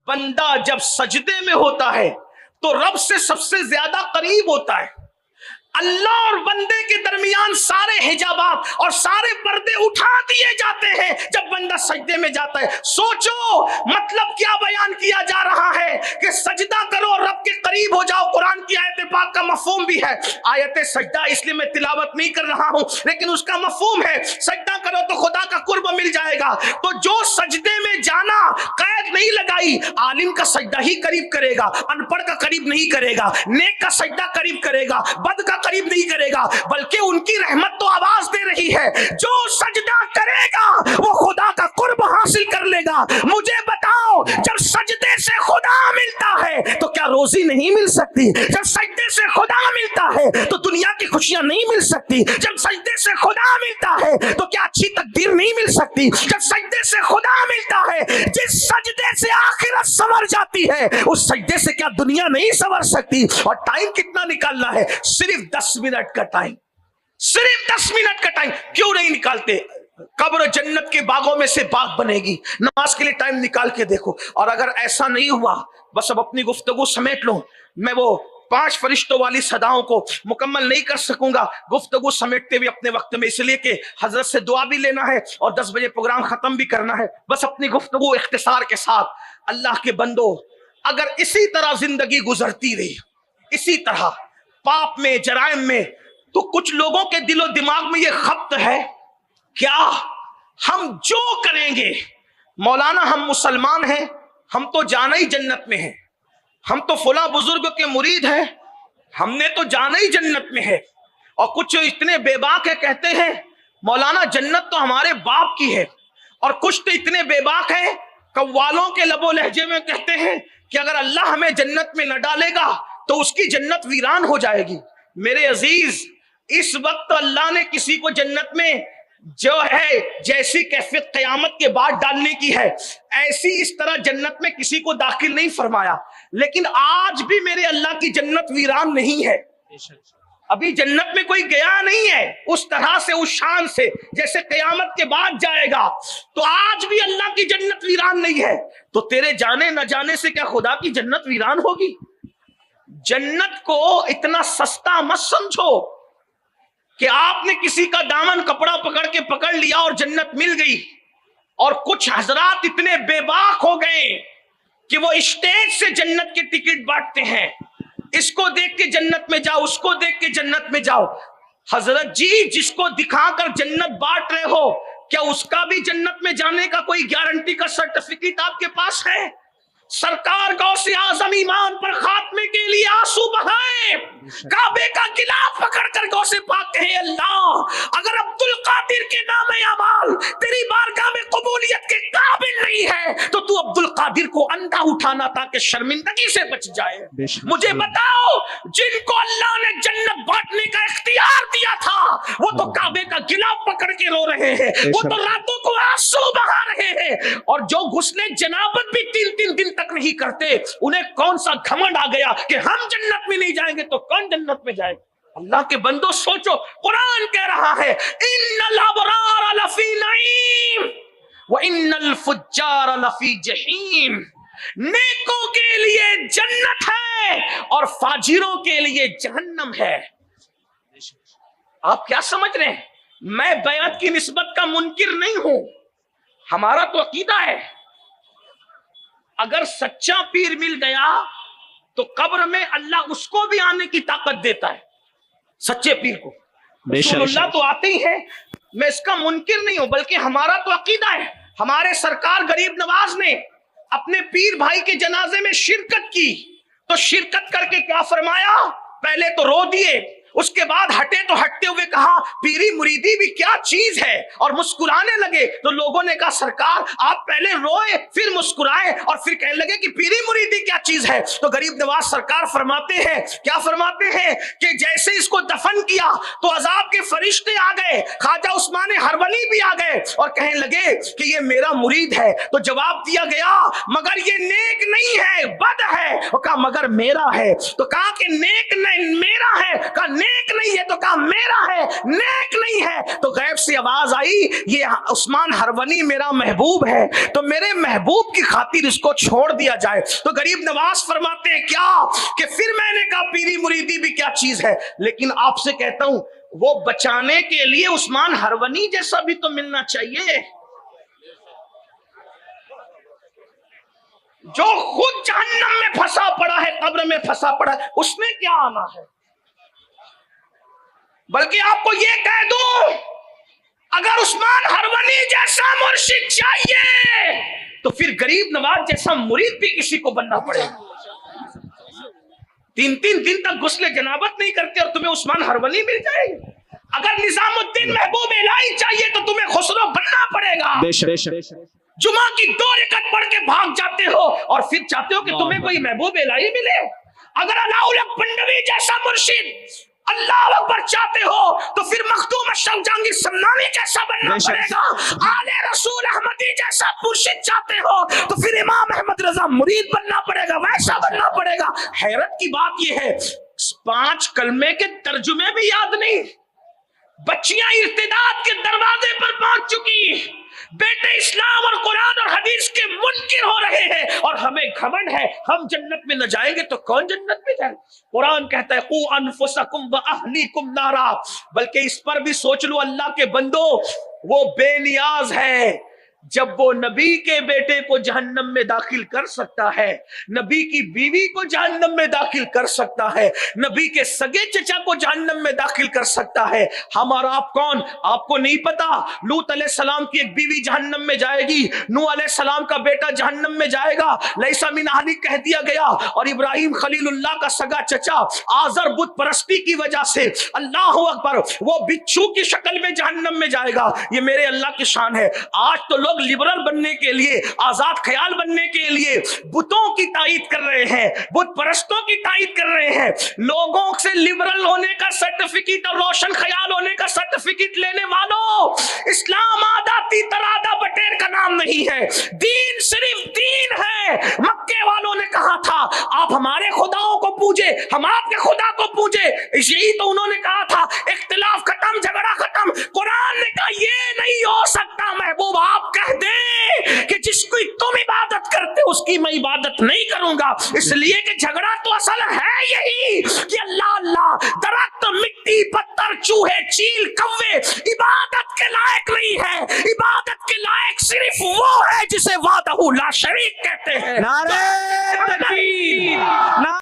بندہ جب سجدے میں ہوتا ہے تو رب سے سب سے زیادہ قریب ہوتا ہے. اللہ اور بندے کے درمیان سارے حجابات اور سارے پردے اٹھا دیے جاتے ہیں جب بندہ سجدے میں جاتا ہے. سوچو مطلب کیا بیان کیا جا رہا ہے کہ سجدہ کرو اور رب کے قریب ہو جاؤ. قرآن کی آیت پاک کا مفہوم بھی ہے. آیت سجدہ اس لیے میں تلاوت نہیں کر رہا ہوں لیکن اس کا مفہوم ہے سجدہ کرو تو خدا کا قرب مل جائے گا. تو جو سجدے میں جانا قید نہیں لگائی, عالم کا سجدہ ہی قریب کرے گا, ان پڑھ کا قریب نہیں کرے گا, نیک کا سجدہ قریب کرے گا, بد کا قریب نہیں کرے گا, بلکہ ان کی رحمت تو آواز دے رہی ہے جو سجدہ کرے گا وہ خدا کا قرب حاصل کر لے گا. مجھے بتاؤ جب سجدے سے خدا ملتا ہے تو کیا روزی نہیں مل سکتی؟ جب سجدے سے خدا ملتا ہے تو دنیا کی خوشیاں نہیں مل سکتی؟ جب سجدے سے خدا ملتا ہے تو کیا اچھی تقدیر نہیں مل سکتی؟ جب سجدے سے خدا ملتا ہے, جس سجدے سے آخرت سنور جاتی ہے اس سجدے سے کیا دنیا نہیں سنور سکتی؟ اور ٹائم کتنا نکالنا ہے؟ صرف 10 منٹ کا ٹائم, صرف 10 منٹ کا ٹائم. کیوں نہیں نکالتے؟ قبر جنت کے باغوں میں سے باغ بنے گی. نماز کے لیے ٹائم نکال کے دیکھو. اور اگر ایسا نہیں ہوا, بس اب اپنی گفتگو سمیٹ لو. میں وہ 5 فرشتوں والی صداؤں کو مکمل نہیں کر سکوں گا گفتگو سمیٹتے ہوئے اپنے وقت میں, اس لیے کہ حضرت سے دعا بھی لینا ہے اور 10 بجے پروگرام ختم بھی کرنا ہے. بس اپنی گفتگو اختصار کے ساتھ, اللہ کے بندو, اگر اسی طرح زندگی گزرتی رہی, اسی طرح پاپ میں, جرائم میں, تو کچھ لوگوں کے دل و دماغ میں یہ خبط ہے کیا ہم جو کریں گے, مولانا ہم مسلمان ہیں, ہم تو جانا ہی جنت میں ہیں, ہم تو فلاں بزرگ کے مرید ہیں, ہم نے تو جانا ہی جنت میں ہے. اور کچھ اتنے بے باک ہے کہتے ہیں مولانا جنت تو ہمارے باپ کی ہے. اور کچھ تو اتنے بے باک ہیں قوالوں کے لب و لہجے میں کہتے ہیں کہ اگر اللہ ہمیں جنت میں نہ ڈالے گا تو اس کی جنت ویران ہو جائے گی. میرے عزیز, اس وقت اللہ نے کسی کو جنت میں جو ہے جیسی کیفیت قیامت کے بعد ڈالنے کی ہے ایسی اس طرح جنت میں کسی کو داخل نہیں فرمایا. لیکن آج بھی میرے اللہ کی جنت ویران نہیں ہے. ابھی جنت میں کوئی گیا نہیں ہے اس طرح سے, اس شان سے جیسے قیامت کے بعد جائے گا. تو آج بھی اللہ کی جنت ویران نہیں ہے. تو تیرے جانے نہ جانے سے کیا خدا کی جنت ویران ہوگی؟ جنت کو اتنا سستا مت سمجھو کہ آپ نے کسی کا دامن کپڑا پکڑ لیا اور جنت مل گئی. اور کچھ حضرات اتنے بے باک ہو گئے کہ وہ اسٹیج سے جنت کے ٹکٹ بانٹتے ہیں, اس کو دیکھ کے جنت میں جاؤ, اس کو دیکھ کے جنت میں جاؤ. حضرت جی, جس کو دکھا کر جنت بانٹ رہے ہو کیا اس کا بھی جنت میں جانے کا کوئی گارنٹی کا سرٹیفکیٹ آپ کے پاس ہے؟ سرکار غوث اعظم ایمان پر خاتمے کے لیے آنسو بہائے, کعبے کا غلاف پکڑ کر غوث پاک کہے اللہ اگر عبد القادر کے نام اعمال تیری بارگاہ میں قبولیت کے قابل نہیں ہے تو تو عبد القادر کو اندھا اٹھانا تاکہ شرمندگی سے بچ جائے. مجھے بتاؤ, جن کو اللہ نے جنت بانٹنے کا اختیار دیا تھا وہ تو کعبے کا غلاف پکڑ کے رو رہے ہیں, وہ تو راتوں کو آنسو بہا رہے ہیں. اور جو غسل جنابت بھی 3 دن تک نہیں کرتے, انہیں کون سا گھمنڈ آ گیا کہ ہم جنت میں نہیں جائیں گے تو کون جنت میں جائے. اللہ کے بندو سوچو, قرآن کہہ رہا ہے ان الابرار لفی نعیم وان الفجار لفی جحیم. نیکوں کے لیے جنت ہے اور فاجروں کے لیے جہنم ہے. آپ کیا سمجھ رہے ہیں؟ میں بیعت کی نسبت کا منکر نہیں ہوں, ہمارا تو عقیدہ ہے اگر سچا پیر مل گیا تو قبر میں اللہ اس کو بھی آنے کی طاقت دیتا ہے, سچے پیر کو. رسول اللہ تو آتے ہی ہیں, میں اس کا منکر نہیں ہوں, بلکہ ہمارا تو عقیدہ ہے. ہمارے سرکار غریب نواز نے اپنے پیر بھائی کے جنازے میں شرکت کی تو شرکت کر کے کیا فرمایا؟ پہلے تو رو دیے, اس کے بعد ہٹے تو ہٹتے ہوئے کہا پیری مریدی بھی کیا چیز ہے, اور مسکرانے لگے. تو لوگوں نے کہا سرکار آپ پہلے روئے پھر مسکرائے اور پھر کہنے لگے کہ پیری مریدی کیا چیز ہے. تو غریب نواز سرکار فرماتے ہیں, کیا فرماتے ہیں کہ جیسے اس کو دفن کیا تو عذاب کے فرشتے آ گئے, خواجہ عثمان ہرونی بھی آ گئے اور کہنے لگے کہ یہ میرا مرید ہے. تو جواب دیا گیا مگر یہ نیک نہیں ہے, بد ہے. اور کہا مگر میرا ہے. تو کہا کہ نیک نہیں میرا ہے, کہا نیک نہیں ہے تو کہا میرا ہے، نیک نہیں ہے تو غیب سے آواز آئی یہ عثمان ہرونی میرا محبوب ہے تو میرے محبوب کی خاطر اس کو چھوڑ دیا جائے۔ تو غریب نواز فرماتے ہیں کیا کہ پھر میں نے کہا پیری مریدی بھی کیا چیز ہے، لیکن آپ سے کہتا ہوں وہ بچانے کے لیے عثمان ہرونی جیسا بھی تو ملنا چاہیے، جو خود جہنم میں پھنسا پڑا ہے، قبر میں پھنسا پڑا ہے، اس نے کیا آنا ہے۔ بلکہ آپ کو یہ کہہ دوں اگر عثمان ہرونی جیسا مرشد چاہیے تو پھر غریب نواز جیسا مرید بھی کسی کو بننا پڑے گا۔ 3 دن تک غسل جنابت نہیں کرتے اور تمہیں عثمان ہرونی مل جائے گی۔ اگر نظام الدین محبوب الہی چاہیے تو تمہیں خسرو بننا پڑے گا۔ جمعہ کی 2 رکعت پڑھ کے بھاگ جاتے ہو اور پھر چاہتے ہو کہ تمہیں کوئی محبوب الہی ملے۔ اگر علاؤ پنڈوی جیسا مرشد اللہ اکبر چاہتے ہو تو پھر مخدوم اشرف جہانگیر سمنانی جیسا بننا پڑے گا۔ آل رسول احمدی جیسا مرشد چاہتے ہو تو پھر امام احمد رضا مرید بننا پڑے گا، ویسا بننا پڑے گا۔ حیرت کی بات یہ ہے 5 کلمے کے ترجمے بھی یاد نہیں، بچیاں ارتداد کے دروازے پر پہنچ چکی، بیٹے اسلام اور قرآن اور حدیث کے منکر ہو رہے ہیں اور ہمیں گھمنڈ ہے ہم جنت میں نہ جائیں گے تو کون جنت میں جائے۔ قرآن کہتا ہے قو انفسکم واہلیکم نارا، بلکہ اس پر بھی سوچ لو اللہ کے بندو وہ بے نیاز ہے، جب وہ نبی کے بیٹے کو جہنم میں داخل کر سکتا ہے، نبی کی بیوی کو جہنم میں داخل کر سکتا ہے، نبی کے سگے چچا کو جہنم میں داخل کر سکتا ہے، ہم اور آپ کون؟ آپ کو نہیں پتا۔ لوط علیہ السلام کی ایک بیوی جہنم میں جائے گی، نوح علیہ السلام کا بیٹا جہنم میں جائے گا، لیسا من اہلک کہہ دیا گیا، اور ابراہیم خلیل اللہ کا سگا چچا آزر بت پرستی کی وجہ سے اللہ اکبر وہ بچھو کی شکل میں جہنم میں جائے گا۔ یہ میرے اللہ کی شان ہے۔ آج تو لوگ لبرل بننے کے لیے، آزاد خیال بننے کے لیے بتوں کی تائید کر رہے ہیں، بت پرستوں کی تائید کر رہے ہیں۔ لوگوں سے لبرل ہونے کا سرٹیفکیٹ اور روشن خیال ہونے کا سرٹیفکیٹ لینے والوں، اسلام آدھا ترادہ بٹیر کا نام نہیں ہے، دین صرف دین ہے۔ مکے والوں نے کہا تھا آپ ہمارے خداؤں کو پوجے، ہم آپ کے خدا کو پوجے، یہی تو انہوں نے کہا تھا اختلاف ختم، جھگڑا ختم۔ قرآن نے کہا یہ نہیں ہو سکتا محبوب، آپ کہہ دیں کہ جس کی تم عبادت کرتے اس کی میں عبادت نہیں کروں گا، اس لیے کہ جھگڑا تو اصل ہے یہی کہ اللہ اللہ، درخت، مٹی، پتھر، چوہے، چیل، کوے عبادت کے لائق نہیں ہے۔ عبادت کے لائق صرف وہ ہے جسے وحدہ لا شریک کہتے ہیں۔ نعرہ تکبیر!